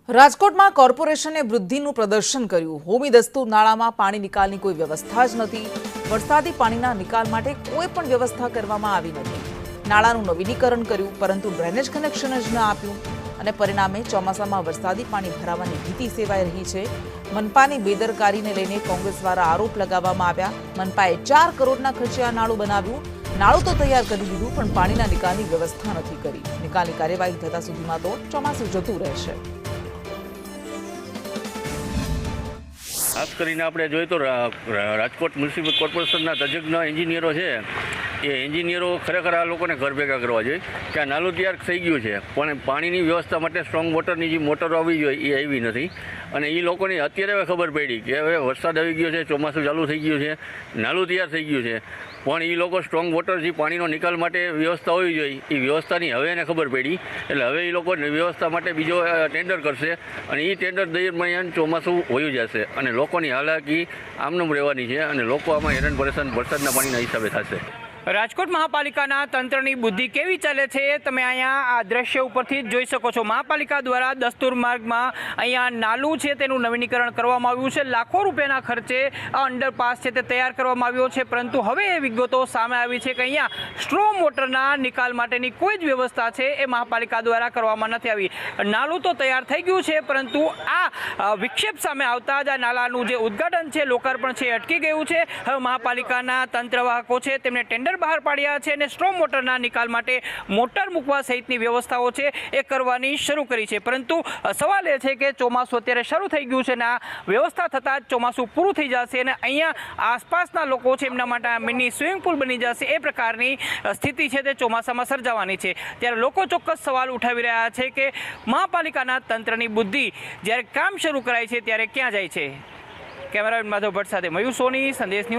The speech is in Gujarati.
રાજકોટમાં કોર્પોરેશને વૃદ્ધિનું પ્રદર્શન કર્યું। હોમી દસ્તુ નાળામાં પાણી નિકાલની કોઈ વ્યવસ્થા જ નથી। વરસાદી પાણીના નિકાલ માટે કોઈ પણ વ્યવસ્થા કરવામાં આવી નથી। નાળાનું નવીનીકરણ કર્યું પરંતુ ડ્રેનેજ કનેક્શન જ ન આપ્યું અને પરિણામે ચોમાસામાં વરસાદી પાણી ભરાવાની ભીતિ સેવાઈ રહી છે। મનપાની બેદરકારીને લઈને કોંગ્રેસ દ્વારા આરોપ લગાવવામાં આવ્યા। મનપાએ 4 કરોડના ખર્ચે આ નાળું બનાવ્યું। નાળું તો તૈયાર કરી દીધું પણ પાણીના નિકાલની વ્યવસ્થા નથી કરી। નિકાલની કાર્યવાહી થતા સુધીમાં તો ચોમાસું જતું રહેશે। ખાસ કરીને આપણે જોઈએ તો રાજકોટ મ્યુનિસિપલ કોર્પોરેશનના તજજ્ઞ એન્જિનિયરો છે એ એન્જિનિયરો ખરેખર આ લોકોને ઘર ભેગા કરવા જોઈએ કે આ નાલું તૈયાર થઈ ગયું છે પણ પાણીની વ્યવસ્થા માટે સ્ટ્રોંગ વોટરની જે મોટરો આવી જોઈએ એ આવી નથી અને એ લોકોની અત્યારે હવે ખબર પડી કે હવે વરસાદ આવી ગયો છે, ચોમાસું ચાલુ થઈ ગયું છે, નાલું તૈયાર થઈ ગયું છે પણ એ લોકો સ્ટ્રોંગ વોટર જે પાણીનો નિકાલ માટે વ્યવસ્થા હોવી જોઈએ એ વ્યવસ્થાની હવે એને ખબર પડી એટલે હવે એ લોકો વ્યવસ્થા માટે બીજો ટેન્ડર કરશે અને એ ટેન્ડર દરમિયાન ચોમાસું વયું જશે અને લોકોની હાલાકી આમનામ રહેવાની છે અને લોકો આમાં હેરાન પરેશાન વરસાદના પાણીના હિસાબે થશે। રાજકોટ મહાપાલિકાના તંત્રની બુદ્ધિ કેવી ચાલે છે તમે અહીંયા આ દ્રશ્ય ઉપરથી જ જોઈ શકો છો। મહાપાલિકા દ્વારા દસ્તુર માર્ગમાં અહીંયા નાલું છે તેનું નવીનીકરણ કરવામાં આવ્યું છે। લાખો રૂપિયાના ખર્ચે આ અંડરપાસ છે તે તૈયાર કરવામાં આવ્યો છે પરંતુ હવે એ વિગતો સામે આવી છે કે અહીંયા સ્ટ્રોમ વોટરના નિકાલ માટેની કોઈ જ વ્યવસ્થા છે એ મહાપાલિકા દ્વારા કરવામાં નથી આવી। નાલું તો તૈયાર થઈ ગયું છે પરંતુ આ વિક્ષેપ સામે આવતા જ આ નાલાનું જે ઉદ્ઘાટન છે, લોકાર્પણ છે અટકી ગયું છે। હવે મહાપાલિકાના તંત્રવાહકો છે તેમને ટેન્ડર બહાર પાડ્યા છે અને સ્ટ્રોમ વોટરના નિકાલ માટે મોટર મૂકવા સહિતની વ્યવસ્થાઓ છે એ કરવાની શરૂ કરી છે પરંતુ સવાલ એ છે કે ચોમાસું અત્યારે શરૂ થઈ ગયું છે અને આ વ્યવસ્થા થતાં જ ચોમાસું પૂરું થઈ જશે અને અહીંયા આસપાસના લોકો છે એમના માટે મિની સ્વિમિંગ પુલ બની જશે એ પ્રકારની સ્થિતિ છે તે ચોમાસામાં સર્જાવાની છે। ત્યારે લોકો ચોક્કસ સવાલ ઉઠાવી રહ્યા છે કે મહાપાલિકાના તંત્રની બુદ્ધિ જ્યારે કામ શરૂ કરાય છે ત્યારે ક્યાં જાય છે। કેમેરામેન માધવ ભટ્ટ સાથે મયુર સોની, સંદેશ ન્યૂઝ।